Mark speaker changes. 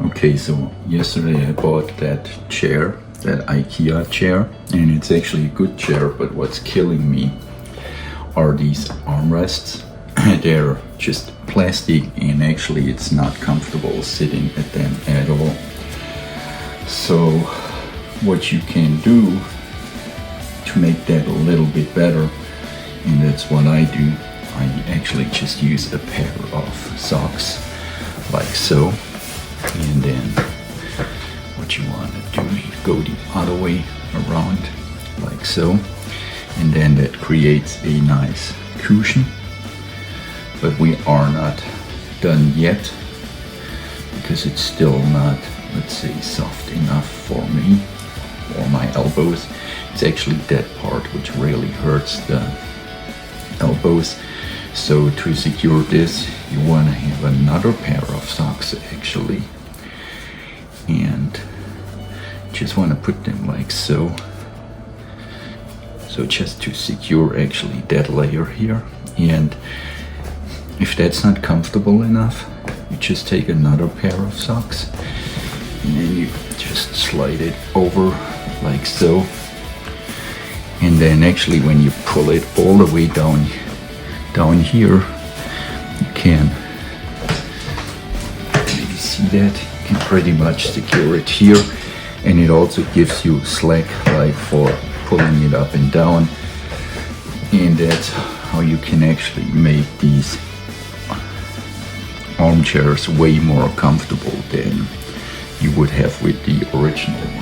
Speaker 1: Okay, so yesterday I bought that chair, that IKEA chair, and it's actually a good chair, but what's killing me are these armrests. They're just plastic and actually it's not comfortable sitting at them at all. So what you can do to make that a little bit better, and that's what I do, I actually just use a pair of socks like so. And then what you want to do is go the other way around like so, and then that creates a nice cushion. But we are not done yet because it's still not, let's say, soft enough for me or my elbows. It's actually that part which really hurts the elbows. So to secure this, you want to have another pair of socks actually, and just want to put them like so. So just to secure actually that layer here. And if that's not comfortable enough, you just take another pair of socks and then you just slide it over like so. And then actually when you pull it all the way down here, you can maybe see that, you can pretty much secure it here, and it also gives you slack like for pulling it up and down, and that's how you can actually make these armchairs way more comfortable than you would have with the original one.